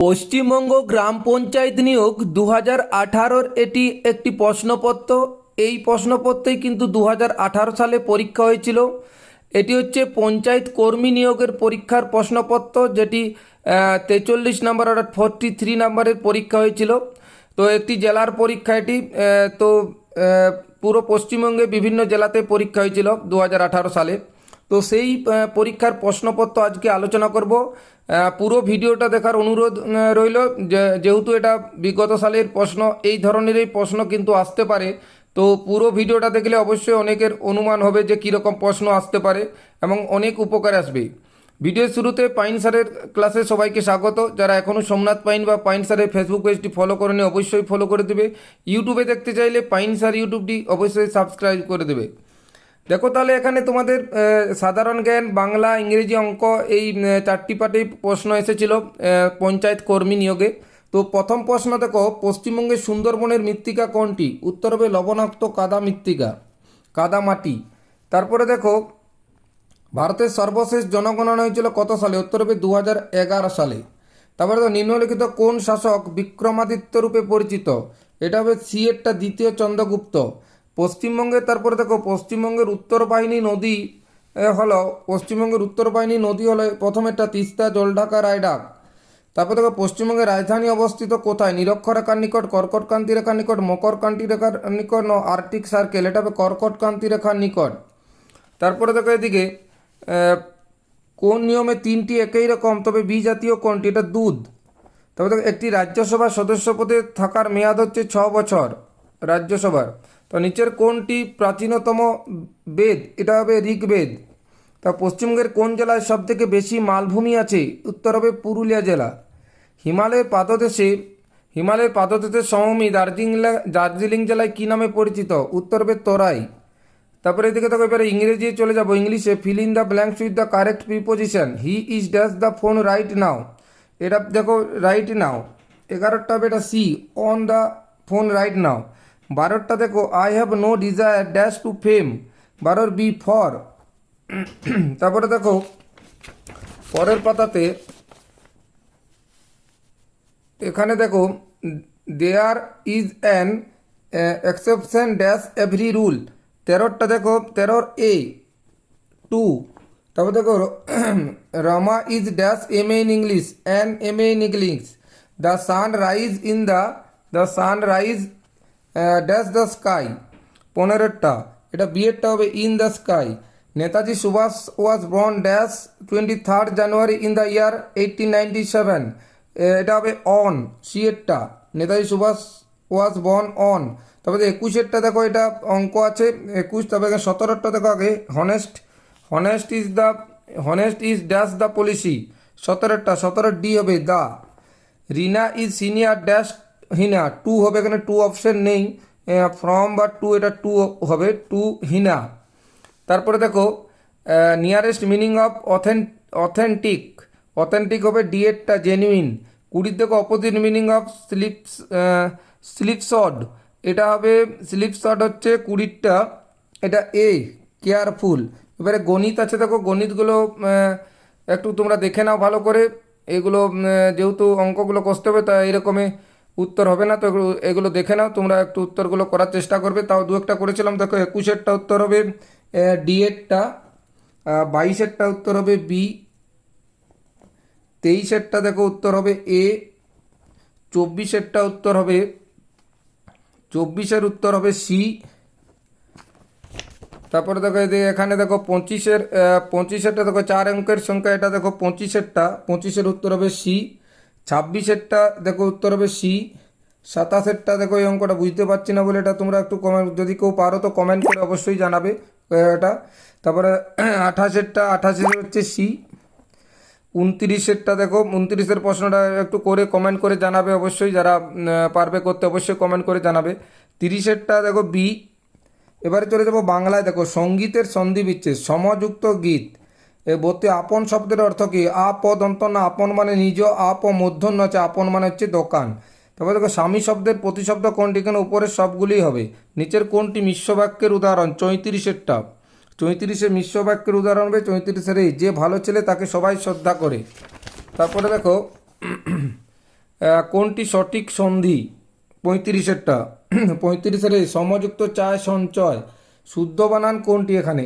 পশ্চিমবঙ্গ গ্রাম পঞ্চায়েত নিয়োগ 2018-র এটি একটি প্রশ্নপত্র। এই প্রশ্নপত্রেই কিন্তু 2018 সালে পরীক্ষা হয়েছিল। এটি হচ্ছে পঞ্চায়েত কর্মী নিয়োগের পরীক্ষার প্রশ্নপত্র, যেটি 43 নম্বর অর্থাৎ 43 নম্বরের পরীক্ষা হয়েছিল। তো একটি জেলার পরীক্ষা এটি। তো পুরো পশ্চিমবঙ্গে বিভিন্ন জেলাতে পরীক্ষা হয়েছিল 2018 সালে। তো সেই পরীক্ষার প্রশ্নপত্র আজকে আলোচনা করব। পুরো ভিডিওটা দেখার অনুরোধ রইল, যেহেতু এটা বিগত সালের প্রশ্ন, এই ধরনেরই প্রশ্ন কিন্তু আসতে পারে। তো পুরো ভিডিওটা দেখলে অবশ্যই অনেকের অনুমান হবে যে কীরকম প্রশ্ন আসতে পারে এবং অনেক উপকার আসবে। ভিডিওর শুরুতে পাইন স্যারের ক্লাসে সবাইকে স্বাগত। যারা এখনও সোমনাথ পাইন বা পাইন স্যারের ফেসবুক পেজটি ফলো করেনি অবশ্যই ফলো করে দেবে। ইউটিউবে দেখতে চাইলে পাইন স্যার ইউটিউবটি অবশ্যই সাবস্ক্রাইব করে দেবে। দেখো তাহলে এখানে তোমাদের সাধারণ জ্ঞান, বাংলা, ইংরেজি, অঙ্ক এই চারটি পাঠেই প্রশ্ন এসেছিল পঞ্চায়েত কর্মী নিয়োগে। তো প্রথম প্রশ্ন দেখো, পশ্চিমবঙ্গের সুন্দরবনের মৃত্তিকা কোনটি? উত্তর হবে লবণাক্ত কাদা মৃত্তিকা, কাদা মাটি। তারপরে দেখো, ভারতের সর্বশেষ জনগণনা হয়েছিল কত সালে? উত্তর হবে 2011 সালে। তারপরে দেখো, নিম্নলিখিত কোন শাসক বিক্রমাদিত্য রূপে পরিচিত? এটা হবে সি এরটা দ্বিতীয় চন্দ্রগুপ্ত। পশ্চিমবঙ্গের, তারপরে দেখো, পশ্চিমবঙ্গের উত্তরবাহিনী নদী হলো প্রথমেরটা তিস্তা, জলঢাকা, রায়ডাক। তারপর দেখো, পশ্চিমবঙ্গের রাজধানী অবস্থিত কোথায়? নিরক্ষরেখার নিকট, কর্কটক্রান্তি রেখার নিকট, মকরক্রান্তি রেখার নিকট, আর্কটিক সার্কেল। এটা হবে কর্কটক্রান্তি রেখার নিকট। তারপরে দেখো এদিকে, কোন নিয়মে তিনটি একই রকম তবে বিজাতীয় কোনটি? এটা দুধ। তারপরে দেখো, একটি রাজ্যসভার সদস্য পদে থাকার মেয়াদ হচ্ছে 6 বছর রাজ্যসভার। তো নিচের কোনটি প্রাচীনতম বেদ? এটা হবে ঋগ্বেদ। তা পশ্চিমবঙ্গের কোন জেলায় সবথেকে বেশি মালভূমি আছে? উত্তর হবে পুরুলিয়া জেলা। হিমালয়ের পাদদেশের সমভূমি দার্জিলিং জেলায় কী নামে পরিচিত? উত্তর হবে তরাই। তারপরে এদিকে দেখো, এবারে ইংরেজি চলে যাবো। ইংলিশে fill in the blanks with the correct preposition. He is dash the phone right now. এটা দেখো রাইট নাও। 11টা হবে এটা C, on the phone right now. 12টা দেখো, I have no desire dash to fame. 12 B for. তারপরে দেখো পরের পাতাতে, এখানে দেখো, there is an exception dash every rule. 13টা দেখো, 13 এ টু। তারপর দেখো, Rama is dash M A in English, an M A in English. The sun rise dash the sky. 15টা, এটা বিয়েরটা হবে in the sky. Netaji Subhash was born dash 23 January in the year 1897। এটা হবে অন, সি এরটা। Netaji Subhash was born on. তারপরে 21এরটা দেখো, এটা অঙ্ক আছে 21। তারপরে 17টা দেখো, আগে honest is dash the policy. 17টা, 17 ডি হবে the. Rina is senior dash Hina. 2 হবে, এখানে 2 অপশন নেই, ফ্রম বা টু, এটা 2 হবে, 2 হিনা। তারপরে দেখো, নিয়ারেস্ট মিনিং অফ অথেন্টিক হবে ডি এরটা জেনুইন। 20 দেখো, অপোজিট মিনিং অফ স্লিপশড। এটা হবে স্লিপশড হচ্ছে 20টা, এটা এ কেয়ারফুল। এবারে গণিত আছে, দেখো গণিতগুলো একটু তোমরা দেখে নাও ভালো করে। এগুলো যেহেতু অঙ্কগুলো কষতে হবে, তা এরকমই উত্তর হবে না। তো এগুলো দেখে নাও, তোমরা একটু উত্তরগুলো করার চেষ্টা করবে। তাও দু একটা করেছিলাম। দেখো 21এরটা উত্তর হবে ডি এরটা। 22এরটা উত্তর হবে বি। 23এরটা দেখো উত্তর হবে এ। 24এরটা উত্তর হবে, 24এর উত্তর হবে সি। তারপরে দেখো এখানে দেখো 25এরটা দেখো 4 অঙ্কের সংখ্যা, এটা দেখো 25এর উত্তর হবে সি। 26এরটা দেখো উত্তর হবে সি। 27এরটা দেখো, এই অঙ্কটা বুঝতে পারছি না বলে এটা তোমরা একটু কমেন্ট, যদি কেউ পারো তো কমেন্ট করে অবশ্যই জানাবে এটা। তারপরে 28এর হচ্ছে সি। 29এরটা দেখো, 29এর প্রশ্নটা একটু করে কমেন্ট করে জানাবে অবশ্যই, যারা পারবে করতে অবশ্যই কমেন্ট করে জানাবে। 30এরটা দেখো বি। এবারে চলে যাবো বাংলায়। দেখো, সঙ্গীতের সন্ধি বিচ্ছেদ, সমযুক্ত গীত। বলতে আপন শব্দের অর্থ কি? আপ দন্ত না, আপন মানে নিজ, আপ মূর্ধন্য আছে, আপন মানে হচ্ছে দোকান। তারপর দেখো, স্বামী শব্দের প্রতিশব্দ কোনটি? কেন উপরের সবগুলি হবে। নিচের কোনটি মিশ্র বাক্যের উদাহরণ? 34এরটা। 34 মিশ্র বাক্যের উদাহরণ হবে 34 এই, যে ভালো ছেলে তাকে সবাই শ্রদ্ধা করে। তারপরে দেখো, কোনটি সঠিক সন্ধি? 35-এরটা। 35-এর সমযুক্ত চায় সঞ্চয়, শুদ্ধ বানান কোনটি এখানে?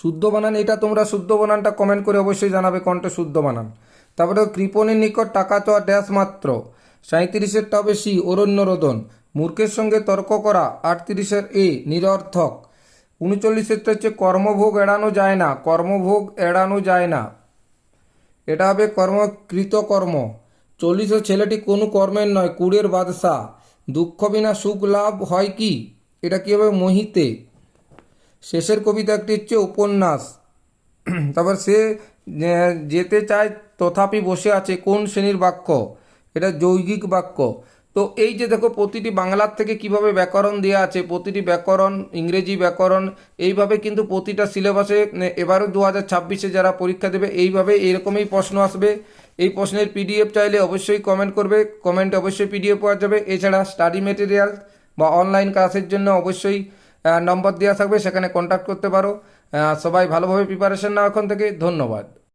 শুদ্ধ বানান, এটা তোমরা শুদ্ধ বানানটা কমেন্ট করে অবশ্যই জানাবে কোনটা শুদ্ধ বানান। তারপরে কৃপণের নিকট টাকা চাওয়া ড্যাশ মাত্র। 37-এরটা হবে সি, অরণ্য রোদন। মূর্খের সঙ্গে তর্ক করা। 38-এর এ, নিরর্থক। 39-এরটা হচ্ছে কর্মভোগ এড়ানো যায় না, কর্মভোগ এড়ানো যায় না, এটা হবে কৃতকর্ম। 40 ছেলেটি কোনো কর্মের নয়, কুড়ের বাদশা। দুঃখ বিনা সুখ লাভ হয় কি? এটা কি হবে? মোহিতে। শেষের কবিতা একটি হচ্ছে উপন্যাস। তারপর সে যেতে চায় তথাপি বসে আছে, কোন শ্রেণীর বাক্য? এটা যৌগিক বাক্য। তো এই যে দেখো প্রতিটি বাংলার থেকে কিভাবে ব্যাকরণ দেওয়া আছে, প্রতিটি ব্যাকরণ, ইংরেজি ব্যাকরণ, এইভাবে কিন্তু প্রতিটা সিলেবাসে এবারও 2026-এ যারা পরীক্ষা দেবে এইভাবে এরকমই প্রশ্ন আসবে। এই প্রশ্নের পিডিএফ চাইলে অবশ্যই কমেন্ট করবে, কমেন্টে অবশ্যই পিডিএফ পাওয়া যাবে। এছাড়া স্টাডি মেটেরিয়াল বা অনলাইন ক্লাসের জন্য অবশ্যই নম্বর দেওয়া থাকবে, সেখানে কন্ট্যাক্ট করতে পারো। সবাই ভালোভাবে প্রিপারেশন নাও এখন থেকে। ধন্যবাদ।